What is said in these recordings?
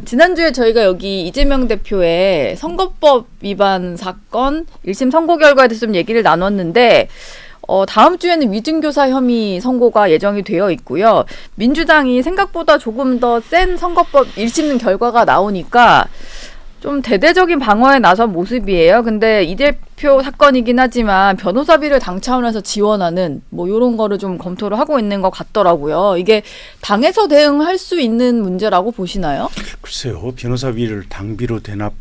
지난주에 저희가 여기 이재명 대표의 선거법 위반 사건 1심 선고 결과에 대해서 좀 얘기를 나눴는데 다음 주에는 위증교사 혐의 선고가 예정이 되어 있고요. 민주당이 생각보다 조금 더 센 선거법 1심 결과가 나오니까 좀 대대적인 방어에 나선 모습이에요. 근데 이 대표 사건이긴 하지만 변호사비를 당 차원에서 지원하는 뭐 이런 거를 좀 검토를 하고 있는 것 같더라고요. 이게 당에서 대응할 수 있는 문제라고 보시나요? 글쎄요. 변호사비를 당비로 대납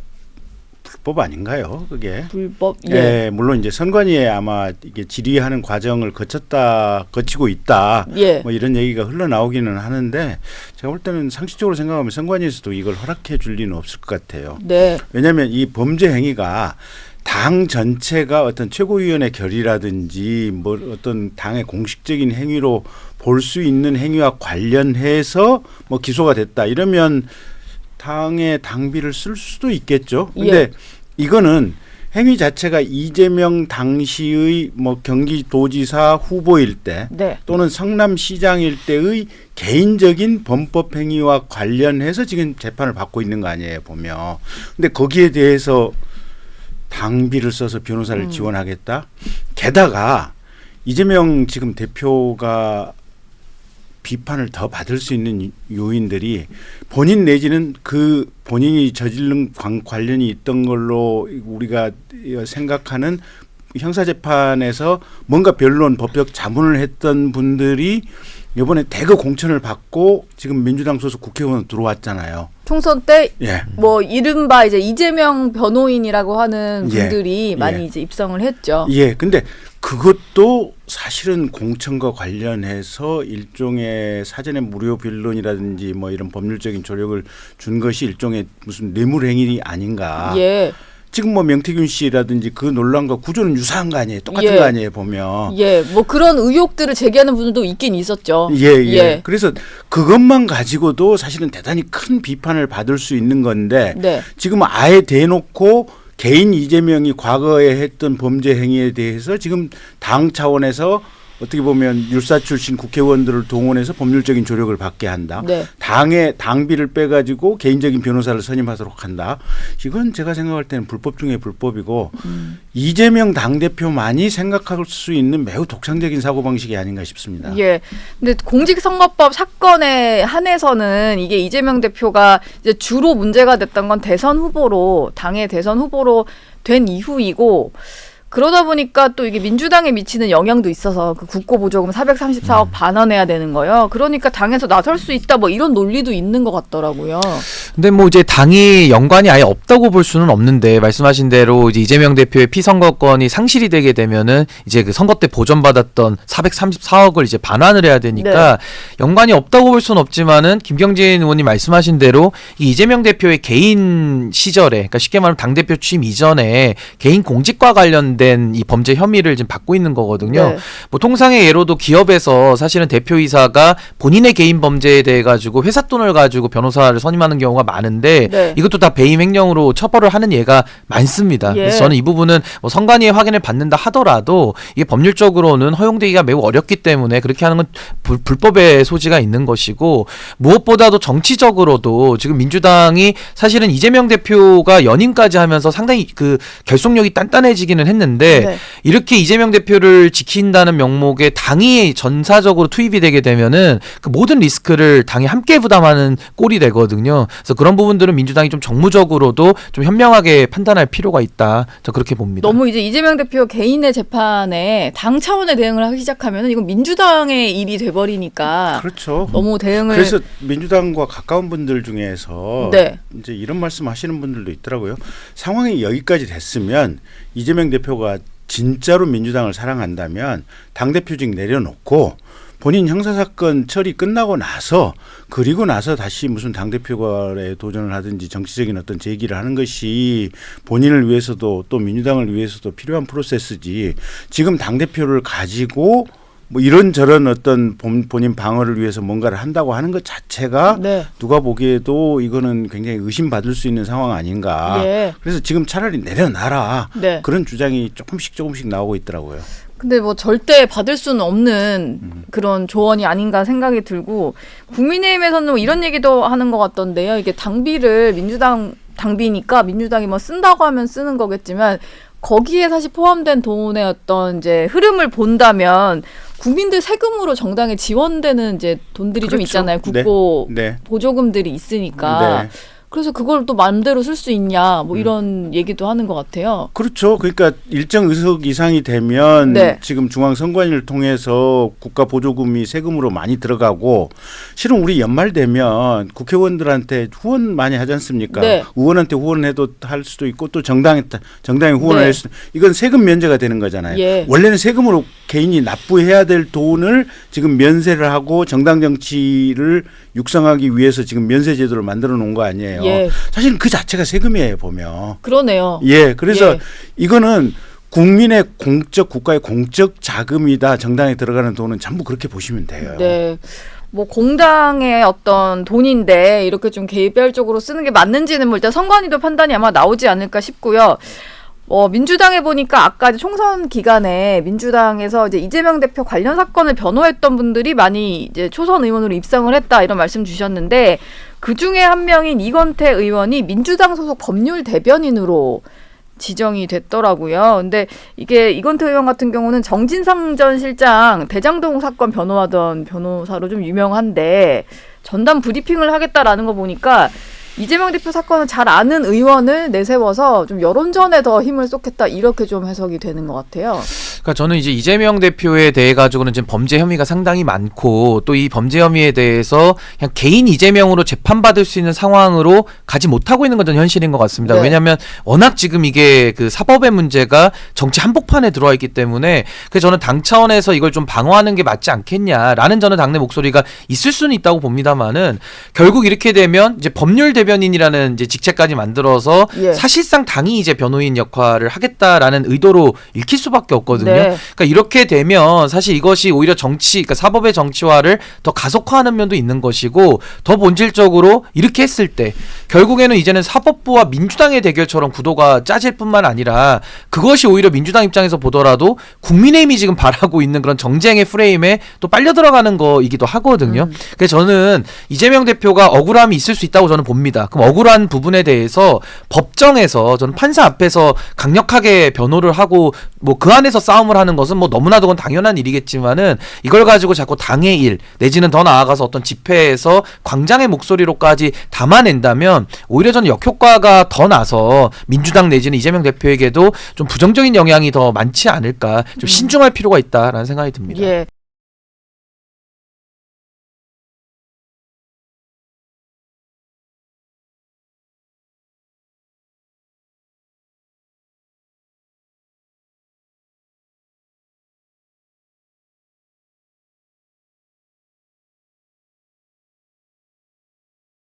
불법 아닌가요? 그게 불법. 예. 예, 물론 이제 선관위에 아마 이게 질의하는 과정을 거치고 있다. 예. 뭐 이런 얘기가 흘러나오기는 하는데 제가 볼 때는 상식적으로 생각하면 선관위에서도 이걸 허락해 줄 리는 없을 것 같아요. 네. 왜냐하면 이 범죄 행위가 당 전체가 어떤 최고위원회 결의라든지 뭐 어떤 당의 공식적인 행위로 볼 수 있는 행위와 관련해서 뭐 기소가 됐다 이러면 당의 당비를 쓸 수도 있겠죠. 근데 예. 이거는 행위 자체가 이재명 당시의 뭐 경기도지사 후보일 때 네. 또는 성남시장일 때의 개인적인 범법 행위와 관련해서 지금 재판을 받고 있는 거 아니에요, 보면. 근데 거기에 대해서 당비를 써서 변호사를 지원하겠다. 게다가 이재명 지금 대표가 비판을 더 받을 수 있는 요인들이 본인 내지는 그 본인이 저지른 관련이 있던 걸로 우리가 생각하는 형사재판에서 뭔가 변론 법적 자문을 했던 분들이 이번에 대거 공천을 받고 지금 민주당 소속 국회의원 들어왔잖아요. 총선 때 예. 뭐 이른바 이제 이재명 변호인이라고 하는 분들이 예. 많이 예. 이제 입성을 했죠. 예. 근데 그것도 사실은 공천과 관련해서 일종의 사전에 무료 변론이라든지 뭐 이런 법률적인 조력을 준 것이 일종의 무슨 뇌물행위 아닌가. 예. 지금 뭐 명태균 씨라든지 그 논란과 구조는 유사한 거 아니에요. 똑같은 예. 거 아니에요, 보면. 예. 뭐 그런 의혹들을 제기하는 분들도 있긴 있었죠. 예, 예. 예. 그래서 그것만 가지고도 사실은 대단히 큰 비판을 받을 수 있는 건데 네. 지금 아예 대놓고 개인 이재명이 과거에 했던 범죄 행위에 대해서 지금 당 차원에서 어떻게 보면 율사 출신 국회의원들을 동원해서 법률적인 조력을 받게 한다. 네. 당의 당비를 빼가지고 개인적인 변호사를 선임하도록 한다. 이건 제가 생각할 때는 불법 중에 불법이고 이재명 당대표만이 생각할 수 있는 매우 독창적인 사고방식이 아닌가 싶습니다. 예. 근데 공직선거법 사건에 한해서는 이게 이재명 대표가 이제 주로 문제가 됐던 건 당의 대선 후보로 된 이후이고 그러다 보니까 또 이게 민주당에 미치는 영향도 있어서 그 국고보조금 434억 반환해야 되는 거예요. 그러니까 당에서 나설 수 있다 뭐 이런 논리도 있는 것 같더라고요. 근데 뭐 이제 당이 연관이 아예 없다고 볼 수는 없는데 말씀하신 대로 이제 이재명 대표의 피선거권이 상실이 되게 되면은 이제 그 선거 때 보전받았던 434억을 이제 반환을 해야 되니까 연관이 없다고 볼 수는 없지만은 김경진 의원님 말씀하신 대로 이 이재명 대표의 개인 시절에 그러니까 쉽게 말하면 당대표 취임 이전에 개인 공직과 관련된 이 범죄 혐의를 지금 받고 있는 거거든요. 네. 뭐 통상의 예로도 기업에서 사실은 대표이사가 본인의 개인 범죄에 대해 가지고 회사 돈을 가지고 변호사를 선임하는 경우가 많은데 네. 이것도 다 배임 횡령으로 처벌을 하는 예가 많습니다. 예. 그래서 저는 이 부분은 뭐 선관위의 확인을 받는다 하더라도 이게 법률적으로는 허용되기가 매우 어렵기 때문에 그렇게 하는 건 불법의 소지가 있는 것이고 무엇보다도 정치적으로도 지금 민주당이 사실은 이재명 대표가 연임까지 하면서 상당히 그 결속력이 단단해지기는 했는데 네. 이렇게 이재명 대표를 지킨다는 명목에 당이 전사적으로 투입이 되게 되면은 그 모든 리스크를 당이 함께 부담하는 꼴이 되거든요. 그래서 그런 부분들은 민주당이 좀 정무적으로도 좀 현명하게 판단할 필요가 있다. 저 그렇게 봅니다. 너무 이제 이재명 대표 개인의 재판에 당 차원의 대응을 하기 시작하면 이건 민주당의 일이 돼버리니까 그렇죠. 너무 대응을 그래서 민주당과 가까운 분들 중에서 네. 이제 이런 말씀하시는 분들도 있더라고요. 상황이 여기까지 됐으면 이재명 대표가 진짜로 민주당을 사랑한다면 당대표직 내려놓고 본인 형사사건 처리 끝나고 나서 그리고 나서 다시 무슨 당대표에 도전을 하든지 정치적인 어떤 제기를 하는 것이 본인을 위해서도 또 민주당을 위해서도 필요한 프로세스지 지금 당대표를 가지고 뭐 이런저런 어떤 본인 방어를 위해서 뭔가를 한다고 하는 것 자체가 네. 누가 보기에도 이거는 굉장히 의심받을 수 있는 상황 아닌가. 예. 그래서 지금 차라리 내려놔라. 네. 그런 주장이 조금씩 나오고 있더라고요. 근데 뭐 절대 받을 수는 없는 그런 조언이 아닌가 생각이 들고 국민의힘에서는 뭐 이런 얘기도 하는 것 같던데요. 이게 당비를 민주당 당비니까 민주당이 뭐 쓴다고 하면 쓰는 거겠지만 거기에 사실 포함된 돈의 어떤 이제 흐름을 본다면 국민들 세금으로 정당에 지원되는 이제 돈들이 좀 그렇죠. 있잖아요. 국고 네. 보조금들이 있으니까. 네. 그래서 그걸 또 마음대로 쓸 수 있냐 뭐 이런 얘기도 하는 것 같아요. 그렇죠. 그러니까 일정 의석 이상이 되면 네. 지금 중앙선관위를 통해서 국가 보조금이 세금으로 많이 들어가고 실은 우리 연말 되면 국회의원들한테 후원 많이 하지 않습니까? 네. 의원한테 후원해도 할 수도 있고 또 정당에 후원을 네. 할 수도 이건 세금 면제가 되는 거잖아요. 예. 원래는 세금으로 개인이 납부해야 될 돈을 지금 면세를 하고 정당 정치를 육성하기 위해서 지금 면세 제도를 만들어 놓은 거 아니에요. 예. 사실은 그 자체가 세금이에요, 보면. 그러네요. 예, 그래서 예. 이거는 국민의 공적 국가의 공적 자금이다. 정당에 들어가는 돈은 전부 그렇게 보시면 돼요. 네. 뭐 공당의 어떤 돈인데 이렇게 좀 개별적으로 쓰는 게 맞는지는 뭐 일단 선관위도 판단이 아마 나오지 않을까 싶고요. 민주당에 보니까 아까 이제 총선 기간에 민주당에서 이제 이재명 대표 관련 사건을 변호했던 분들이 많이 이제 초선 의원으로 입성을 했다 이런 말씀 주셨는데 그 중에 한 명인 이건태 의원이 민주당 소속 법률 대변인으로 지정이 됐더라고요. 근데 이게 이건태 의원 같은 경우는 정진상 전 실장 대장동 사건 변호하던 변호사로 좀 유명한데 전담 브리핑을 하겠다라는 거 보니까 이재명 대표 사건을 잘 아는 의원을 내세워서 좀 여론전에 더 힘을 쏟겠다 이렇게 좀 해석이 되는 것 같아요. 그러니까 저는 이제 이재명 대표에 대해 가지고는 지금 범죄 혐의가 상당히 많고 또 이 범죄 혐의에 대해서 그냥 개인 이재명으로 재판받을 수 있는 상황으로 가지 못하고 있는 건 전 현실인 것 같습니다. 네. 왜냐하면 워낙 지금 이게 그 사법의 문제가 정치 한복판에 들어와 있기 때문에 그래서 저는 당 차원에서 이걸 좀 방어하는 게 맞지 않겠냐라는 저는 당내 목소리가 있을 수는 있다고 봅니다만은 결국 이렇게 되면 이제 법률 대변인이라는 이제 직책까지 만들어서 예. 사실상 당이 이제 변호인 역할을 하겠다라는 의도로 읽힐 수밖에 없거든요. 네. 그러니까 이렇게 되면 사실 이것이 오히려 정치, 그러니까 사법의 정치화를 더 가속화하는 면도 있는 것이고 더 본질적으로 이렇게 했을 때 결국에는 이제는 사법부와 민주당의 대결처럼 구도가 짜질 뿐만 아니라 그것이 오히려 민주당 입장에서 보더라도 국민의힘이 지금 바라고 있는 그런 정쟁의 프레임에 또 빨려 들어가는 거이기도 하거든요. 그래서 저는 이재명 대표가 억울함이 있을 수 있다고 저는 봅니다. 그럼 억울한 부분에 대해서 법정에서 저는 판사 앞에서 강력하게 변호를 하고 뭐 그 안에서 싸움을 하는 것은 뭐 너무나도 그건 당연한 일이겠지만은 이걸 가지고 자꾸 당의 일 내지는 더 나아가서 어떤 집회에서 광장의 목소리로까지 담아낸다면 오히려 저는 역효과가 더 나서 민주당 내지는 이재명 대표에게도 좀 부정적인 영향이 더 많지 않을까 좀 신중할 필요가 있다라는 생각이 듭니다. 예.